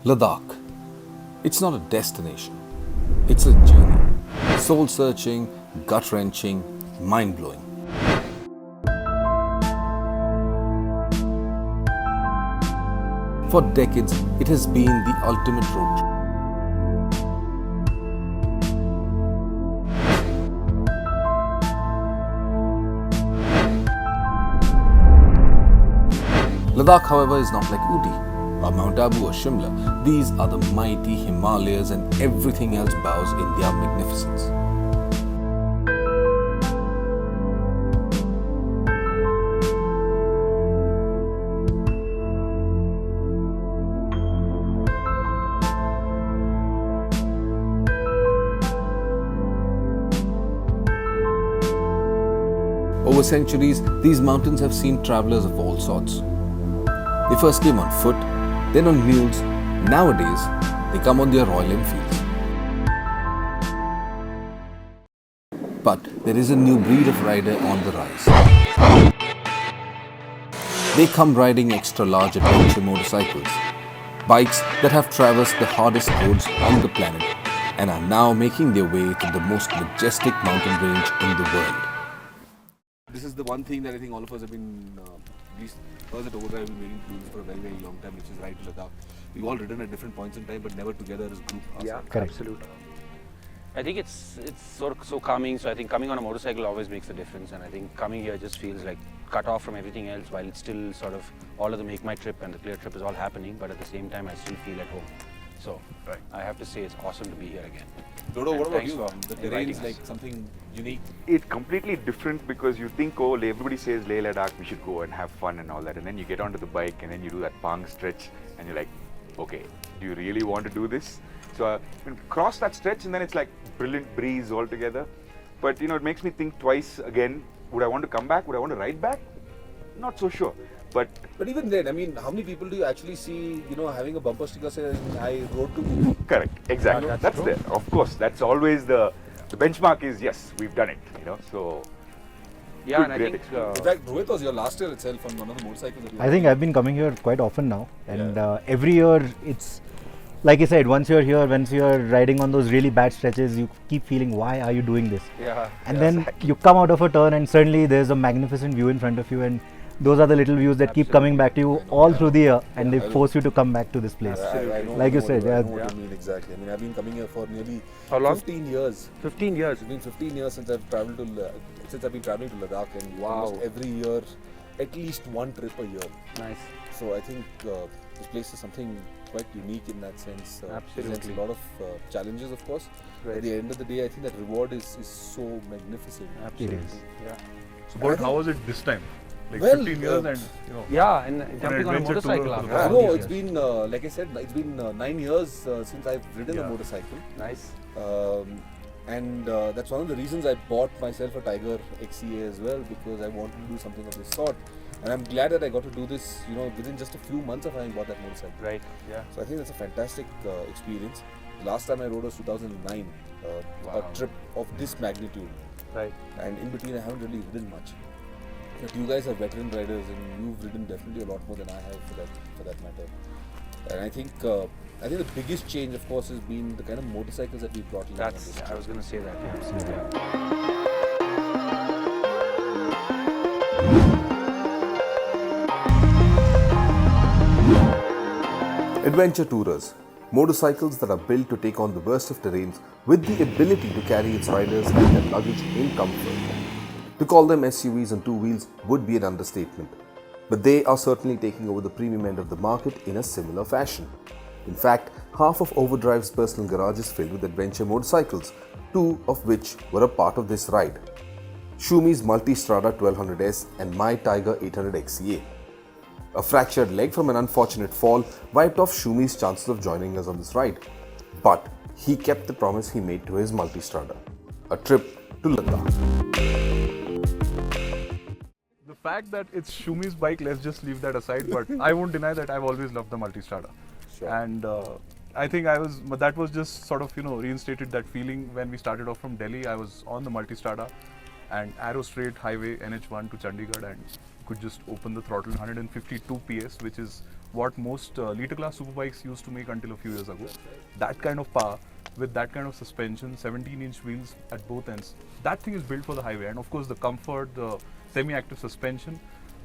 Ladakh. It's not a destination, it's a journey. Soul searching, gut wrenching, mind blowing. For decades, it has been the ultimate road trip. Ladakh, however, is not like Ooty, or Mount Abu, or Shimla. These are the mighty Himalayas, and everything else bows in their magnificence. Over centuries, these mountains have seen travelers of all sorts. They first came on foot, then on mules. Nowadays, they come on their Royal Enfields. But there is a new breed of rider on the rise. They come riding extra large adventure motorcycles, bikes that have traversed the hardest roads on the planet and are now making their way to the most majestic mountain range in the world. This is the one thing that I think all of us have been, at least us at OVERDRIVE, have been waiting to do for a very, very long time, which is ride to Ladakh. We've all ridden at different points in time, but never together as a group. Yeah, Correct. absolutely. I think it's sort of so calming. So I think coming on a motorcycle always makes a difference, and I think coming here just feels like cut off from everything else, while it's still sort of all of the make my trip and the clear trip is all happening. But at the same time, I still feel at home. So I have to say it's awesome to be here again. Dodo, what about Thanks you? for The terrain inviting is us. like something unique. It's completely different because you think, oh, everybody says Leh Ladakh, we should go and have fun and all that. And then you get onto the bike and then you do that Pang stretch and you're like, okay, do you really want to do this? So cross that stretch and then it's like brilliant breeze altogether. But you know, it makes me think twice again. Would I want to come back? Would I want to ride back? Not so sure. But even then, I mean, how many people do you actually see, having a bumper sticker saying, I rode to Ooty? correct, exactly. That's there. Of course, that's always the benchmark is yes, we've done it. So Yeah, good, and I great think experience. In fact, Rohit was here last year itself on one of the motorcycles that you I think I've been coming here quite often now, and every year it's like you said. Once you're here, once you're riding on those really bad stretches, you keep feeling, why are you doing this? yeah, And then you come out of a turn, and suddenly there's a magnificent view in front of you, and those are the little views that keep coming back to you all through the year, and they force you to come back to this place. I know, Like you I know said, what, I yeah. know what you mean exactly. I mean, I've been coming here for nearly How long? 15 years. 15 years. It's been 15 years since I've traveled to, since I've been traveling to Ladakh, and Wow. almost every year, at least one trip a year. Nice. So I think this place is something quite unique in that sense. Presents Absolutely. a lot of challenges, of course. But at the end of the day, I think that reward is so magnificent. Absolutely. It is. Yeah. So, Bert, how was it this time? Like Well, 15 years and, Yeah, and jumping on a adventure motorcycle tour after for the I all know these it's years. been, like I said, it's been 9 years since I've ridden a Yeah. motorcycle. Nice. And that's one of the reasons I bought myself a Tiger XCA as well, because I wanted to do something of this sort. And I'm glad that I got to do this, within just a few months of having bought that motorcycle. Right. Yeah. So I think that's a fantastic experience. The last time I rode was 2009, Wow. a trip of this magnitude. Right. And in between, I haven't really ridden much. But you guys are veteran riders, and you've ridden definitely a lot more than I have, for that matter. And I think the biggest change, of course, has been the kind of motorcycles that we brought in. on this I trip. was going to say that. Yeah. Absolutely. Adventure tourers, motorcycles that are built to take on the worst of terrains with the ability to carry its riders and their luggage in comfort. To call them SUVs on two wheels would be an understatement, but they are certainly taking over the premium end of the market in a similar fashion. In fact, half of OVERDRIVE's personal garage is filled with adventure motorcycles, two of which were a part of this ride. Shumi's Multistrada 1200S and my Tiger 800 XCA. A fractured leg from an unfortunate fall wiped off Shumi's chances of joining us on this ride. But he kept the promise he made to his Multistrada, a trip to Ladakh. the fact that it's Shumi's bike, let's just leave that aside. But I won't deny that I've always loved the Multistrada. Sure. And I think that was just sort of, reinstated that feeling when we started off from Delhi. I was on the Multistrada and arrow straight highway NH1 to Chandigarh, and you could just open the throttle. 152 PS, which is what most liter class superbikes used to make until a few years ago. That kind of power with that kind of suspension, 17-inch wheels at both ends. That thing is built for the highway, and of course the comfort, the semi-active suspension,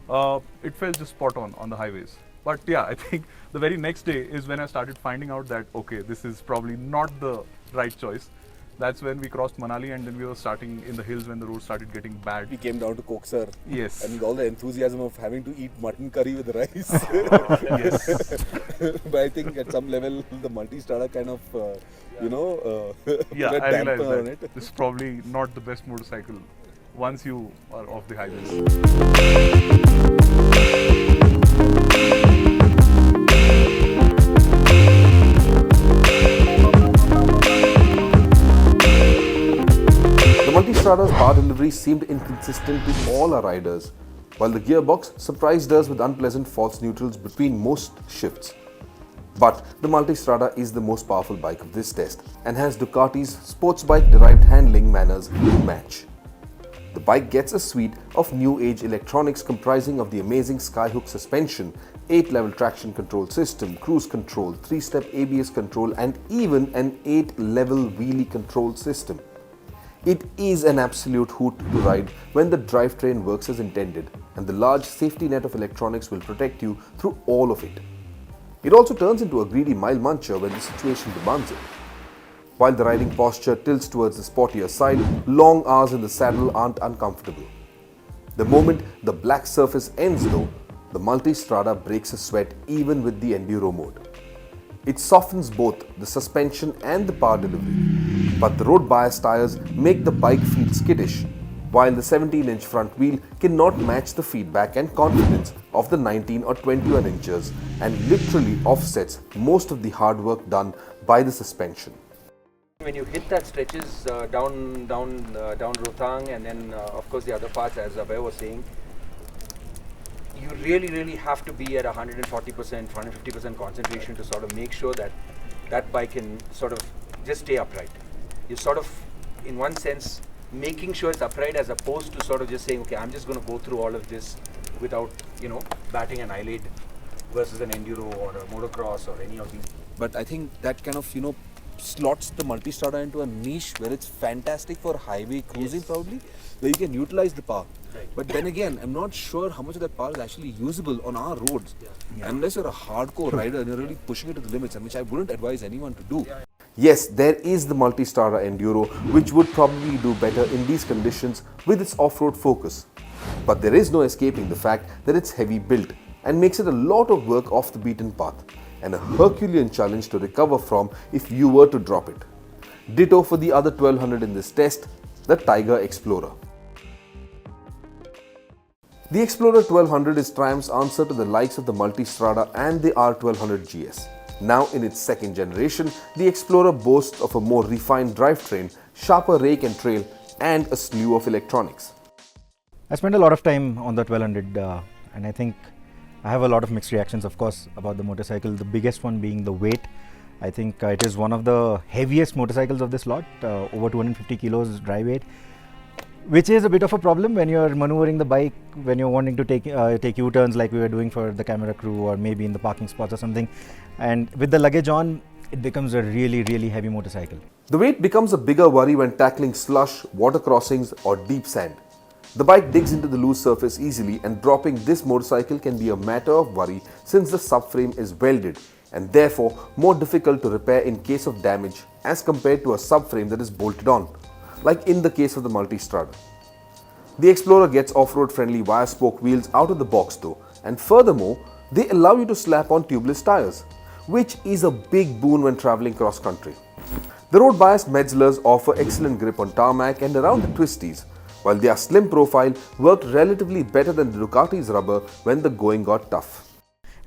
it felt just spot on the highways. But yeah, I think the very next day is when I started finding out that okay, this is probably not the right choice. That's when we crossed Manali, and then we were starting in the hills when the road started getting bad. We came down to Koksar. Yes. And with all the enthusiasm of having to eat mutton curry with rice. Yes. But I think at some level, the Multistrada kind of, Yeah, put a I damper realized on that it. this is probably not the best motorcycle once you are off the highways. The Multistrada's power delivery seemed inconsistent to all our riders, while the gearbox surprised us with unpleasant false neutrals between most shifts. But the Multistrada is the most powerful bike of this test and has Ducati's sports bike derived handling manners to match. The bike gets a suite of new age electronics comprising of the amazing Skyhook suspension, 8-level traction control system, cruise control, 3-step ABS control, and even an 8-level wheelie control system. It is an absolute hoot to ride when the drivetrain works as intended, and the large safety net of electronics will protect you through all of it. It also turns into a greedy mile muncher when the situation demands it. While the riding posture tilts towards the sportier side, long hours in the saddle aren't uncomfortable. The moment the black surface ends though, the Multistrada breaks a sweat even with the enduro mode. It softens both the suspension and the power delivery, but the road bias tires make the bike feel skittish, while the 17-inch front wheel cannot match the feedback and confidence of the 19 or 21 inches and literally offsets most of the hard work done by the suspension. When you hit that stretches down Rohtang, and then of course the other parts, as Abhay was saying, you really have to be at 140%, 150% concentration to sort of make sure that that bike can sort of just stay upright. You're sort of, in one sense, making sure it's upright as opposed to sort of just saying, okay, I'm just going to go through all of this without, batting an eyelid versus an enduro or a motocross or any of these. But I think that kind of, slots the Multistrada into a niche where it's fantastic for highway cruising probably, where you can utilize the power. Right. But then again, I'm not sure how much of that power is actually usable on our roads. Unless you're a hardcore rider and you're really pushing it to the limits, and which I wouldn't advise anyone to do. Yes, there is the Multistrada Enduro, which would probably do better in these conditions with its off-road focus. But there is no escaping the fact that it's heavy built and makes it a lot of work off the beaten path, and a Herculean challenge to recover from if you were to drop it. Ditto for the other 1200 in this test, the Tiger Explorer. The Explorer 1200 is Triumph's answer to the likes of the Multistrada and the R1200 GS. Now in its second generation, the Explorer boasts of a more refined drivetrain, sharper rake and trail, and a slew of electronics. I spent a lot of time on the 1200 and I think I have a lot of mixed reactions, of course, about the motorcycle. The biggest one being the weight. I think it is one of the heaviest motorcycles of this lot, over 250 kilos dry weight, which is a bit of a problem when you're maneuvering the bike, when you're wanting to take U-turns like we were doing for the camera crew, or maybe in the parking spots or something. And with the luggage on, it becomes a really heavy motorcycle. The weight becomes a bigger worry when tackling slush, water crossings, or deep sand. The bike digs into the loose surface easily, and dropping this motorcycle can be a matter of worry since the subframe is welded and therefore more difficult to repair in case of damage as compared to a subframe that is bolted on, like in the case of the Multistrada. The Explorer gets off-road friendly wire spoke wheels out of the box though, and furthermore, they allow you to slap on tubeless tires, which is a big boon when traveling cross country. The road biased Metzlers offer excellent grip on tarmac and around the twisties, while their slim profile worked relatively better than the Ducati's rubber when the going got tough.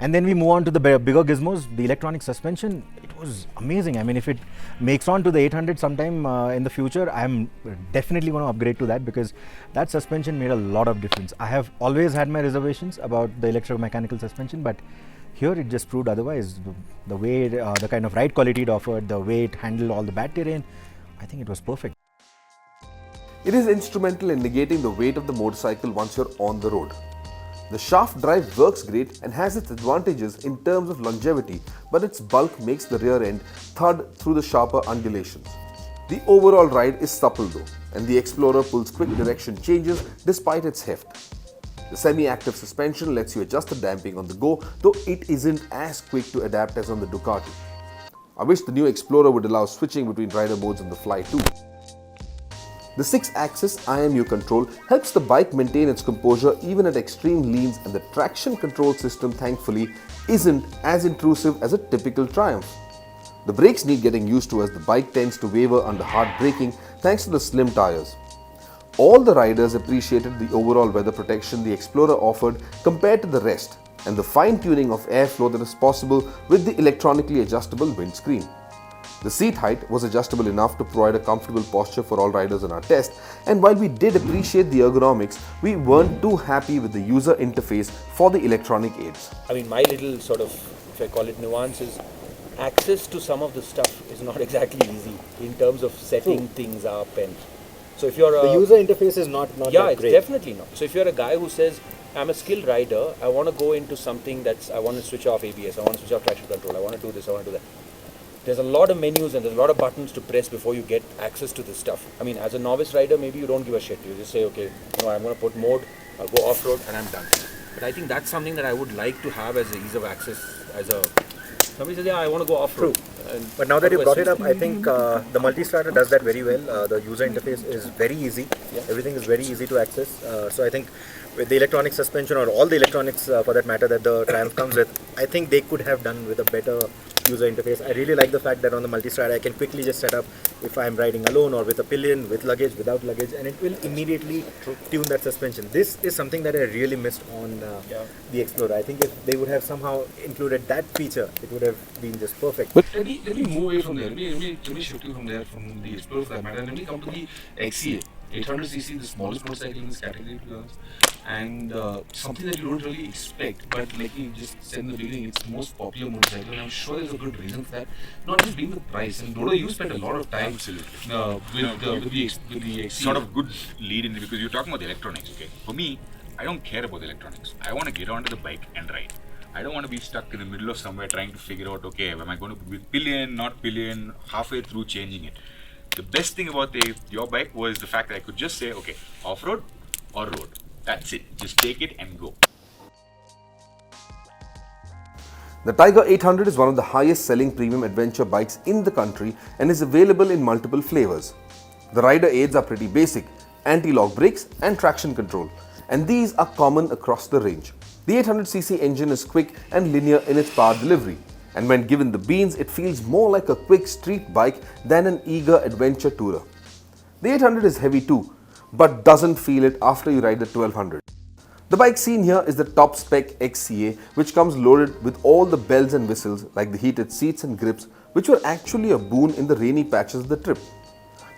And then we move on to the bigger gizmos. The electronic suspension, it was amazing. I mean, if it makes on to the 800 sometime in the future, I'm definitely going to upgrade to that, because that suspension made a lot of difference. I have always had my reservations about the electromechanical suspension, but here it just proved otherwise. The way, the kind of ride quality it offered, the way it handled all the bad terrain, I think it was perfect. It is instrumental in negating the weight of the motorcycle once you're on the road. The shaft drive works great and has its advantages in terms of longevity, but its bulk makes the rear end thud through the sharper undulations. The overall ride is supple though, and the Explorer pulls quick direction changes despite its heft. The semi-active suspension lets you adjust the damping on the go, though it isn't as quick to adapt as on the Ducati. I wish the new Explorer would allow switching between rider modes on the fly too. The 6-axis IMU control helps the bike maintain its composure even at extreme leans, and the traction control system thankfully isn't as intrusive as a typical Triumph. The brakes need getting used to as the bike tends to waver under hard braking thanks to the slim tires. All the riders appreciated the overall weather protection the Explorer offered compared to the rest, and the fine-tuning of airflow that is possible with the electronically adjustable windscreen. The seat height was adjustable enough to provide a comfortable posture for all riders in our test, and while we did appreciate the ergonomics, we weren't too happy with the user interface for the electronic aids. I mean, my little sort of, if I call it nuance, is access to some of the stuff is not exactly easy in terms of setting things up. And so if you're The user interface is not yeah, that it's great. definitely not. So if you're a guy who says, I'm a skilled rider, I want to go into something I want to switch off ABS, I want to switch off traction control, I want to do this, I want to do that. There's a lot of menus and there's a lot of buttons to press before you get access to this stuff. I mean, as a novice rider, maybe you don't give a shit. You just say, okay, I'm going to put mode, I'll go off-road, and I'm done. But I think that's something that I would like to have as a ease of access. Somebody says, yeah, I want to go off-road. But now that you brought it up, I think the Multistrada does that very well. The user interface is very easy. Yeah. Everything is very easy to access. So I think with the electronic suspension, or all the electronics for that matter that the Triumph comes with, I think they could have done with a better user interface. I really like the fact that on the Multistrada I can quickly just set up if I'm riding alone or with a pillion, with luggage, without luggage, and it will immediately tune that suspension. This is something that I really missed on the Explorer. I think if they would have somehow included that feature, it would have been just perfect. But let me move away from there. Let me shift you from there, from the Explorer for that matter. Let me come to the XCA. 800cc, the smallest motorcycle in this category, to be honest. And something that you don't really expect, but like you just said in the beginning, it's the most popular motorcycle, and I'm sure there's a good reason for that. Not just being the price. And Dodo, you spent a lot of time with the XCA. Sort of good lead in because you're talking about the electronics, okay? For me, I don't care about the electronics. I want to get onto the bike and ride. I don't want to be stuck in the middle of somewhere trying to figure out, okay, am I going to be with pillion, not pillion, halfway through changing it. The best thing about your bike was the fact that I could just say, okay, off-road or road. That's it. Just take it and go. The Tiger 800 is one of the highest selling premium adventure bikes in the country and is available in multiple flavors. The rider aids are pretty basic, anti-lock brakes and traction control, and these are common across the range. The 800cc engine is quick and linear in its power delivery, and when given the beans, it feels more like a quick street bike than an eager adventure tourer. The 800 is heavy too, but doesn't feel it after you ride the 1200. The bike seen here is the top spec XCA, which comes loaded with all the bells and whistles like the heated seats and grips, which were actually a boon in the rainy patches of the trip.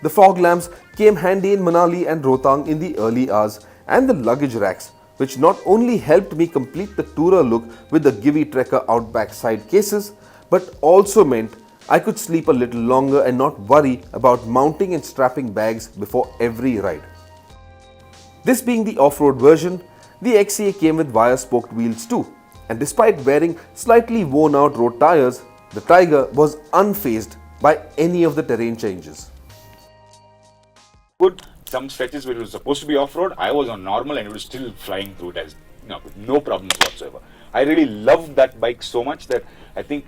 The fog lamps came handy in Manali and Rohtang in the early hours, and the luggage racks, which not only helped me complete the tourer look with the Givi Trekker Outback side cases, but also meant I could sleep a little longer and not worry about mounting and strapping bags before every ride. This being the off-road version, the XCA came with wire-spoked wheels too, and despite wearing slightly worn-out road tires, the Tiger was unfazed by any of the terrain changes. Good. Some stretches where it was supposed to be off-road, I was on normal and it was still flying through it as with no problems whatsoever. I really loved that bike so much that I think,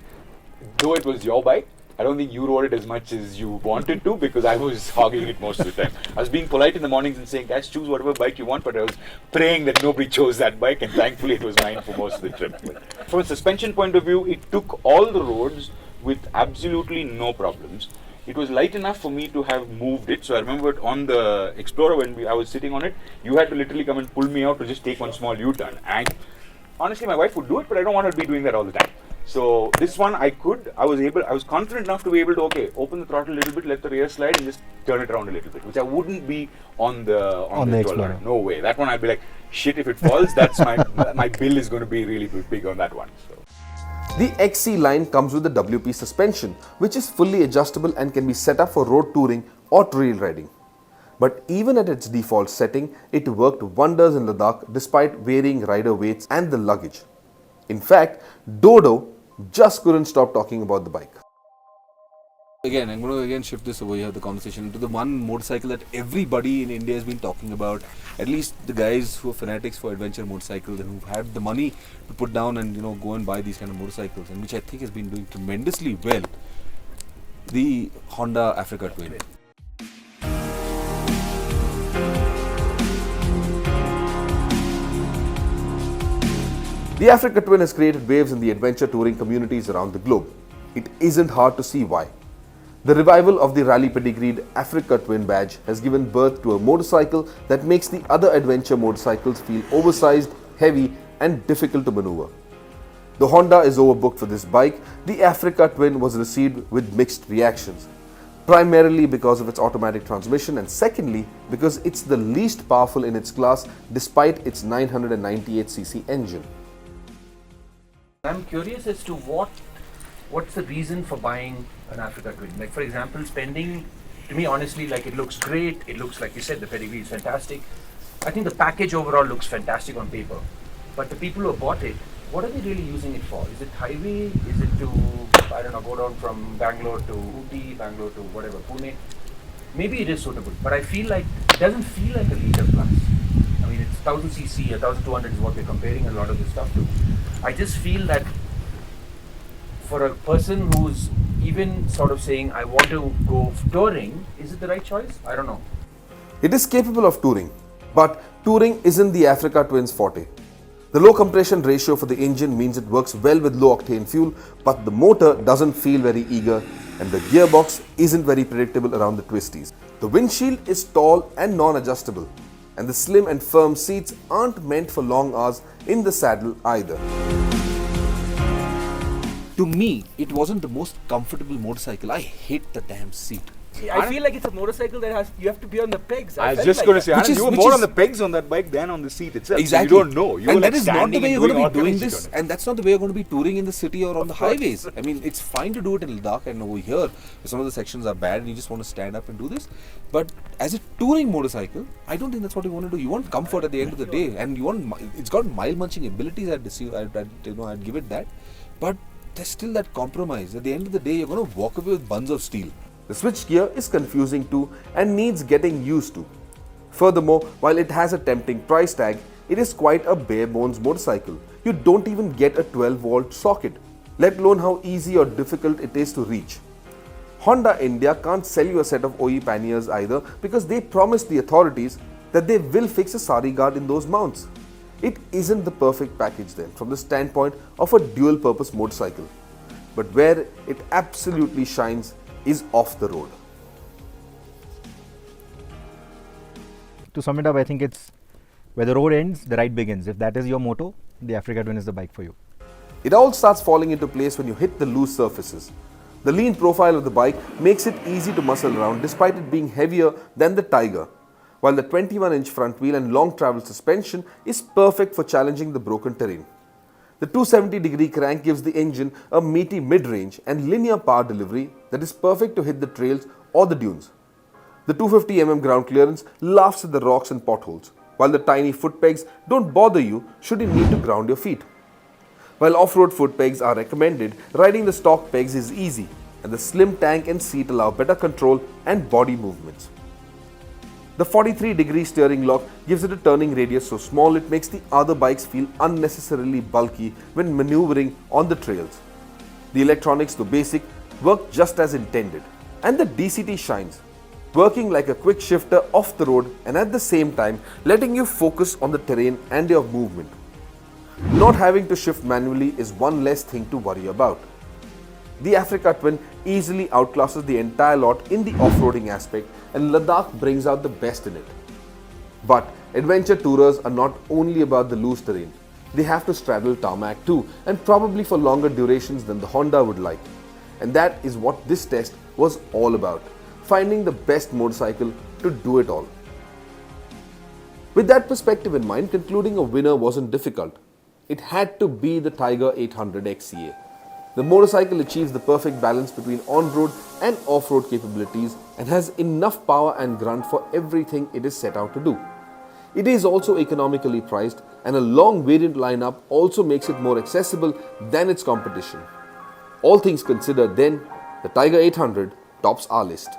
though it was your bike, I don't think you rode it as much as you wanted to because I was hogging it most of the time. I was being polite in the mornings and saying, guys, choose whatever bike you want, but I was praying that nobody chose that bike, and thankfully it was mine for most of the trip. From a suspension point of view, it took all the roads with absolutely no problems. It was light enough for me to have moved it. So I remember on the Explorer when I was sitting on it, you had to literally come and pull me out to just take one small U-turn. And honestly, my wife would do it, but I don't want her to be doing that all the time. So this one I was confident enough to be able to, okay, open the throttle a little bit, let the rear slide and just turn it around a little bit, which I wouldn't be on the Explorer. No way. That one I'd be like, shit, if it falls, that's my bill is going to be really big on that one. So. The XC line comes with the WP suspension, which is fully adjustable and can be set up for road touring or trail riding. But even at its default setting, it worked wonders in Ladakh despite varying rider weights and the luggage. In fact, Dodo just couldn't stop talking about the bike. Again, I'm going to shift this over here, the conversation, to the one motorcycle that everybody in India has been talking about. At least the guys who are fanatics for adventure motorcycles and who've had the money to put down and go and buy these kind of motorcycles, and which I think has been doing tremendously well. The Honda Africa Twin. The Africa Twin has created waves in the adventure touring communities around the globe. It isn't hard to see why. The revival of the rally pedigreed Africa Twin badge has given birth to a motorcycle that makes the other adventure motorcycles feel oversized, heavy and difficult to maneuver. The Honda is overbooked for this bike. The Africa Twin was received with mixed reactions, primarily because of its automatic transmission and secondly because it's the least powerful in its class despite its 998cc engine. I'm curious as to what's the reason for buying an Africa Twin? Like for example, spending, to me honestly, like it looks great, it looks like you said, the pedigree is fantastic. I think the package overall looks fantastic on paper. But the people who have bought it, what are they really using it for? Is it highway? Is it to, I don't know, go down from Bangalore to Ooty, Bangalore to whatever, Pune? Maybe it is suitable, but I feel like it doesn't feel like a liter plus. I mean, it's 1000cc, 1200 is what we're comparing a lot of this stuff to. I just feel that for a person who's even sort of saying, I want to go touring, is it the right choice? I don't know. It is capable of touring, but touring isn't the Africa Twin's forte. The low compression ratio for the engine means it works well with low octane fuel, but the motor doesn't feel very eager and the gearbox isn't very predictable around the twisties. The windshield is tall and non-adjustable, and the slim and firm seats aren't meant for long hours in the saddle either. To me, it wasn't the most comfortable motorcycle. I hate the damn seat. I feel like it's a motorcycle that you have to be on the pegs. I was felt just like going to that. say, you were more on the pegs on that bike than on the seat itself. Exactly. So you don't know. You and were that like is not the standing way and you're going to all be doing kinds of this, shit on it. and that's not the way you're going to be touring in the city or on the highways. I mean, it's fine to do it in Ladakh and over here. Some of the sections are bad and you just want to stand up and do this. But as a touring motorcycle, I don't think that's what you want to do. You want comfort at the end of the day, and you want it's got mile munching abilities. I'd give it that. But there's still that compromise. At the end of the day, you're going to walk away with buns of steel. The switch gear is confusing too and needs getting used to. Furthermore, while it has a tempting price tag, it is quite a bare bones motorcycle. You don't even get a 12-volt socket, let alone how easy or difficult it is to reach. Honda India can't sell you a set of OE panniers either because they promised the authorities that they will fix a sari guard in those mounts. It isn't the perfect package then from the standpoint of a dual purpose motorcycle. But where it absolutely shines is off the road. To sum it up, I think it's where the road ends, the ride begins. If that is your motto, the Africa Twin is the bike for you. It all starts falling into place when you hit the loose surfaces. The lean profile of the bike makes it easy to muscle around despite it being heavier than the Tiger, while the 21-inch front wheel and long travel suspension is perfect for challenging the broken terrain. The 270-degree crank gives the engine a meaty mid-range and linear power delivery that is perfect to hit the trails or the dunes. The 250mm ground clearance laughs at the rocks and potholes, while the tiny foot pegs don't bother you should you need to ground your feet. While off-road foot pegs are recommended, riding the stock pegs is easy, and the slim tank and seat allow better control and body movements. The 43-degree steering lock gives it a turning radius so small it makes the other bikes feel unnecessarily bulky when maneuvering on the trails. The electronics, though basic, work just as intended, and the DCT shines, working like a quick shifter off the road and at the same time letting you focus on the terrain and your movement. Not having to shift manually is one less thing to worry about. The Africa Twin easily outclasses the entire lot in the off-roading aspect, and Ladakh brings out the best in it. But adventure tourers are not only about the loose terrain. They have to straddle tarmac too, and probably for longer durations than the Honda would like. And that is what this test was all about, finding the best motorcycle to do it all. With that perspective in mind, concluding a winner wasn't difficult. It had to be the Tiger 800 XCA. The motorcycle achieves the perfect balance between on-road and off-road capabilities and has enough power and grunt for everything it is set out to do. It is also economically priced, and a long variant lineup also makes it more accessible than its competition. All things considered then, the Tiger 800 tops our list.